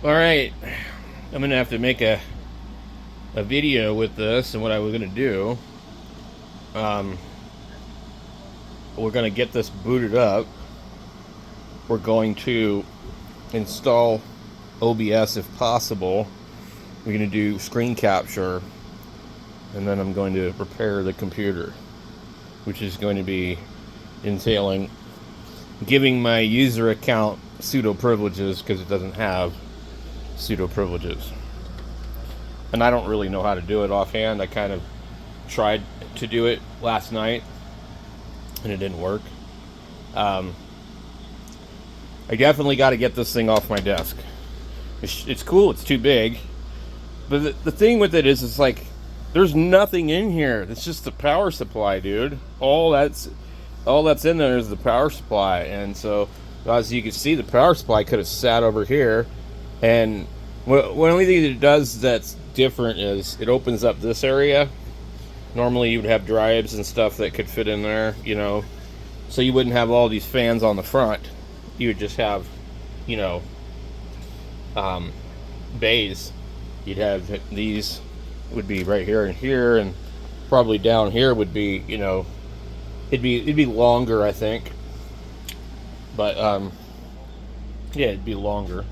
All right, I'm gonna have to make a video with this, and what I was gonna do, um, we're gonna get this booted up. We're going to install OBS if possible. We're gonna do screen capture, and then I'm going to prepare the computer, which is going to be entailing giving my user account pseudo privileges because it doesn't have pseudo privileges. And I don't really know how to do it offhand. I kind of tried to do it last night and it didn't work. I definitely got to get this thing off my desk. It's cool, it's too big. But the thing with it is, it's like, there's nothing in here. It's just the power supply, dude. All that's in there is the power supply. And so, as you can see, the power supply could have sat over here. And the only thing that it does that's different is it opens up this area. Normally you would have drives and stuff that could fit in there, you know. So you wouldn't have all these fans on the front. You would just have, you know, bays. You'd have these would be right here and here, and probably down here would be, you know, it'd be longer, I think. But yeah, it'd be longer.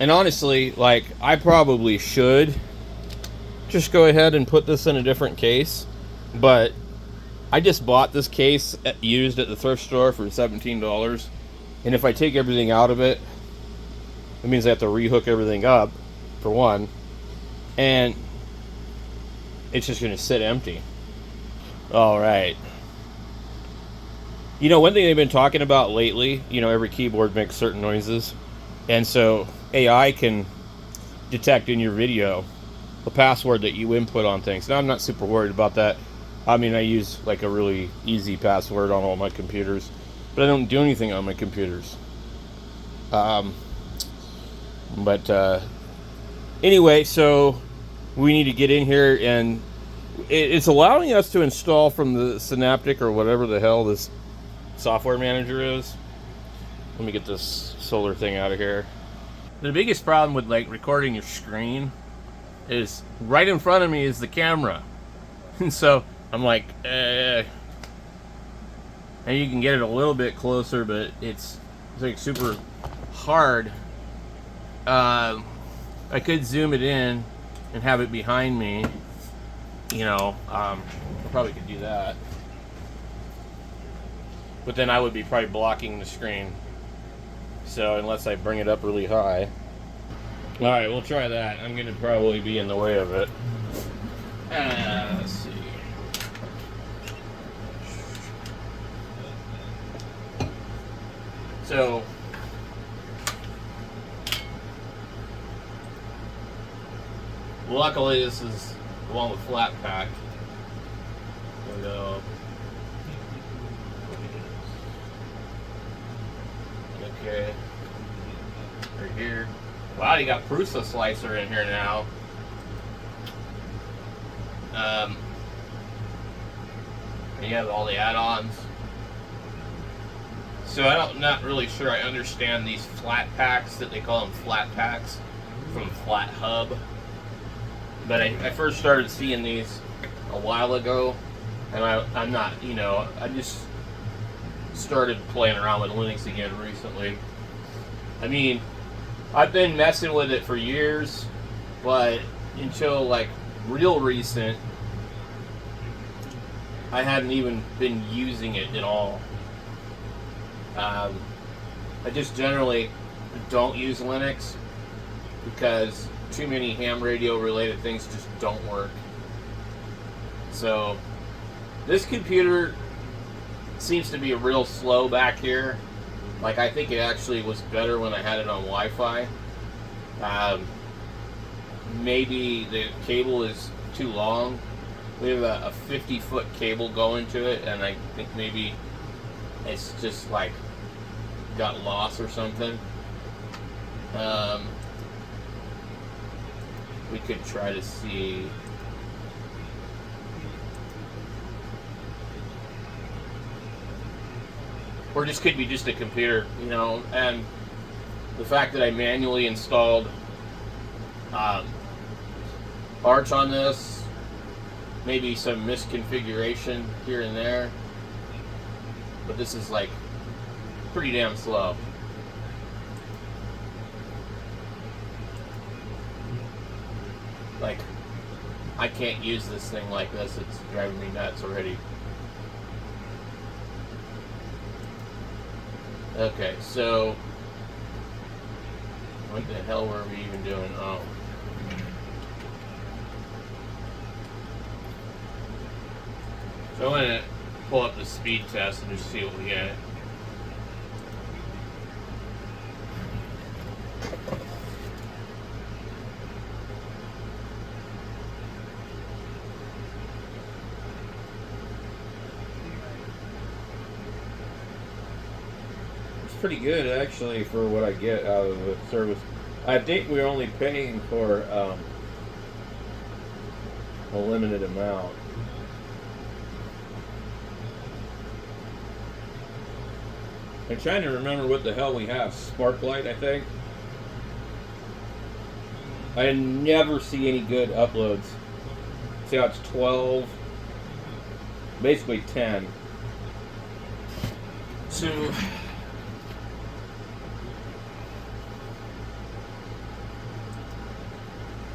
And honestly, like, I probably should just go ahead and put this in a different case, but I just bought this case used at the thrift store for $17, and if I take everything out of it, it means I have to rehook everything up, for one, and it's just going to sit empty. All right. You know, one thing they've been talking about lately, you know, every keyboard makes certain noises, and so AI can detect in your video the password that you input on things. Now, I'm not super worried about that. I mean, I use like a really easy password on all my computers, but I don't do anything on my computers. Anyway, so we need to get in here, and it's allowing us to install from the Synaptic or whatever the hell this software manager is. Let me get this solar thing out of here. The biggest problem with like recording your screen is right in front of me is the camera. And so I'm like, and you can get it a little bit closer, but it's like super hard. I could zoom it in and have it behind me, you know. I probably could do that, but then I would be probably blocking the screen. So unless I bring it up really high. All right, we'll try that. I'm gonna probably be in the way of it. Let's see. So luckily this is the one with flat pack. And, okay. Right here. Wow, you got Prusa slicer in here now. And you have all the add-ons. So I'm not really sure I understand these flat packs, that they call them flat packs from Flat Hub. But I first started seeing these a while ago, and I'm not, you know, I just started playing around with Linux again recently. I mean, I've been messing with it for years, but until like real recent, I hadn't even been using it at all. I just generally don't use Linux because too many ham radio related things just don't work. So this computer seems to be real slow back here. Like, I think it actually was better when I had it on Wi-Fi. Maybe the cable is too long. We have a 50-foot cable going to it, and I think maybe it's just like got lost or something. We could try to see. Or this could be just a computer, you know, and the fact that I manually installed arch on this, maybe some misconfiguration here and there, but this is like pretty damn slow. Like, I can't use this thing like this. It's driving me nuts already. Okay, so what the hell were we even doing? Oh. So I'm going to pull up the speed test and just see what we get. Pretty good actually for what I get out of the service. I think we're only paying for a limited amount. I'm trying to remember what the hell we have. Sparklight, I think. I never see any good uploads. See how it's 12, basically 10. So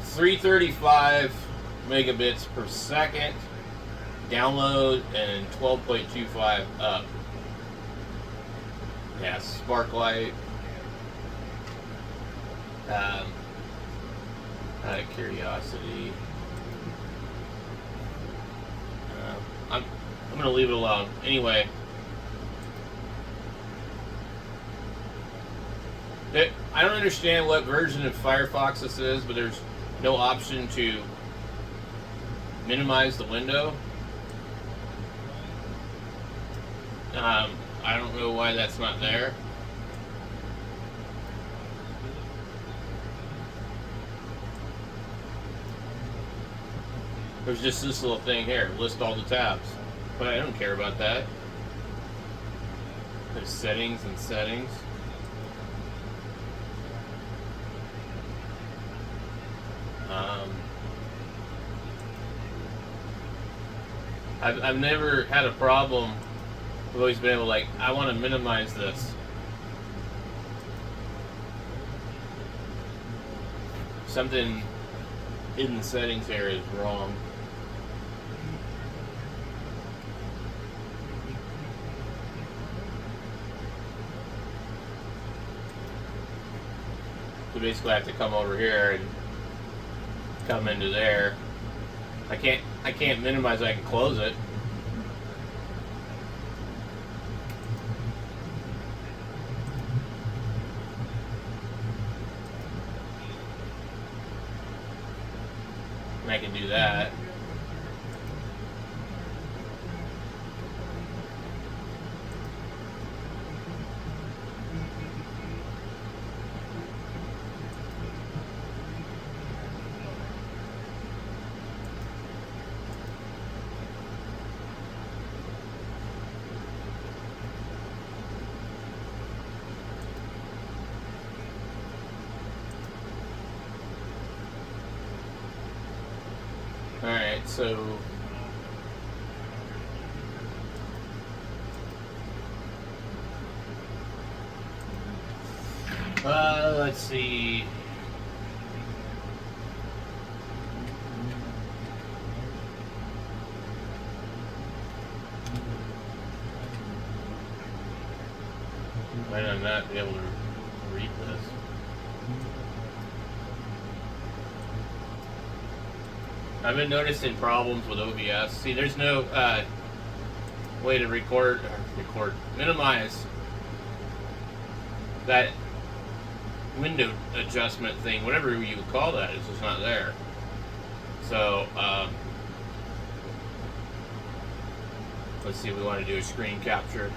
335 megabits per second download and 12.25 up. Yeah, Sparklight. Out of curiosity, I'm gonna leave it alone. Anyway, I don't understand what version of Firefox this is, but there's no option to minimize the window. I don't know why that's not there. There's just this little thing here, list all the tabs. But I don't care about that. There's settings and settings. I've never had a problem. I've always been able to, like, I want to minimize this. Something in the settings here is wrong. So basically I have to come over here and come into there. I can't minimize it, I can close it. And I can do that. Alright, so let's see. Might I not be able to read this? I've been noticing problems with OBS. See, there's no way to minimize that window adjustment thing, whatever you would call that. It's just not there. So, let's see if we want to do a screen capture.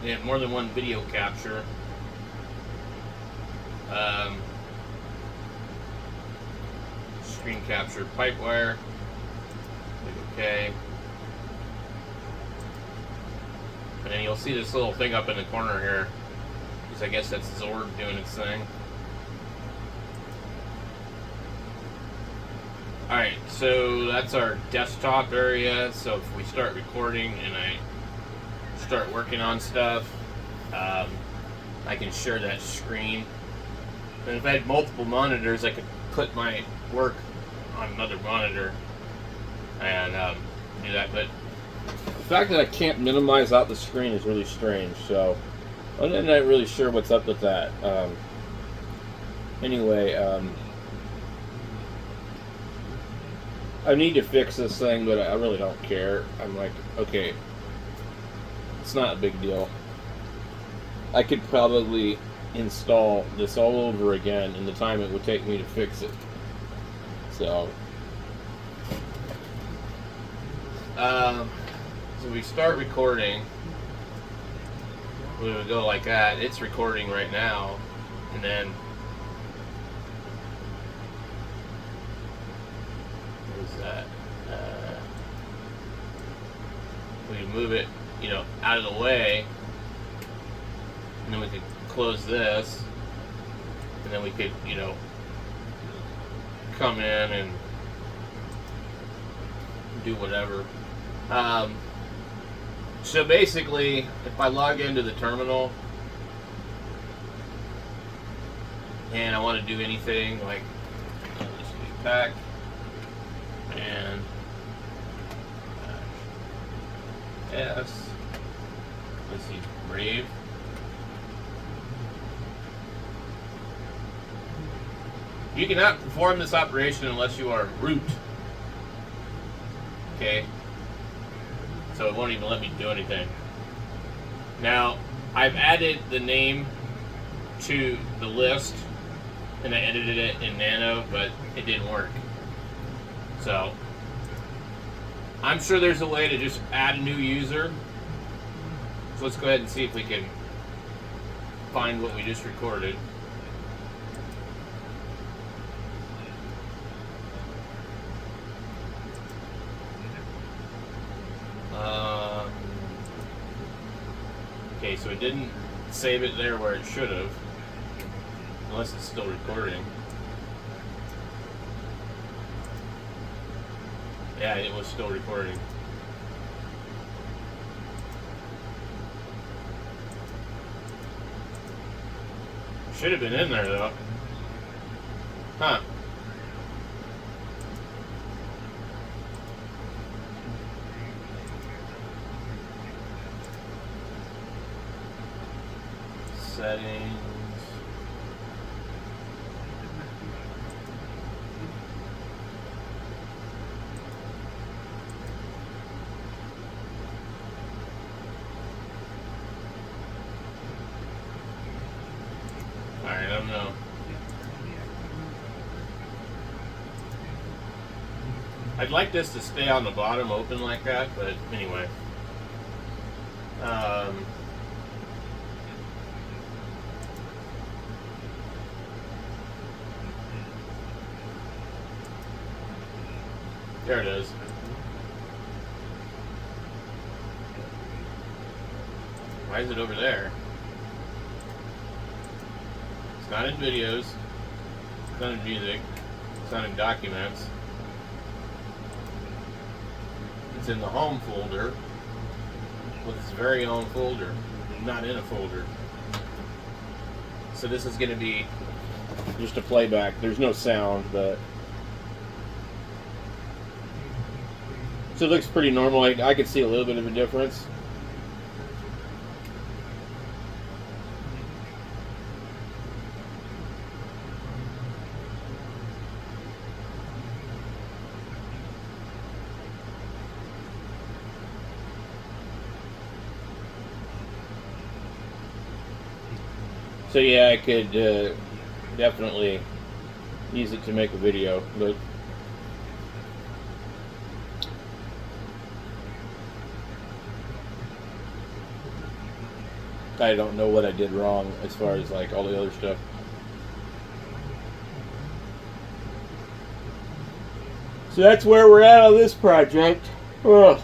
They have more than one video capture. Screen capture pipe wire. Click OK. And then you'll see this little thing up in the corner here, because I guess that's Zord doing its thing. Alright, so that's our desktop area. So if we start recording and I start working on stuff, I can share that screen. And if I had multiple monitors, I could put my work on another monitor and do that. But the fact that I can't minimize out the screen is really strange. So I'm not really sure what's up with that. Anyway, I need to fix this thing, but I really don't care. I'm like, okay, it's not a big deal. I could probably install this all over again in the time it would take me to fix it. So we start recording. We would go like that. It's recording right now, and then what is that? We move it, out of the way, and then we could close this, and then we could, come in and do whatever. So basically, if I log into the terminal and I want to do anything like just do pack and S, let's see, Brave. You cannot perform this operation unless you are root. Okay? So it won't even let me do anything. Now, I've added the name to the list, and I edited it in Nano, but it didn't work. So, I'm sure there's a way to just add a new user. So let's go ahead and see if we can find what we just recorded. Okay, so it didn't save it there where it should have, unless it's still recording. Yeah, it was still recording. Should have been in there though. Huh. Settings. Alright, I don't know. I'd like this to stay on the bottom open like that, but anyway. There it is. Why is it over there? It's not in videos. It's not in music. It's not in documents. It's in the home folder with its very own folder, not in a folder. So this is going to be just a playback. There's no sound, but so it looks pretty normal. I could see a little bit of a difference. So yeah, I could definitely use it to make a video, but I don't know what I did wrong as far as like all the other stuff. So that's where we're at on this project. Ugh.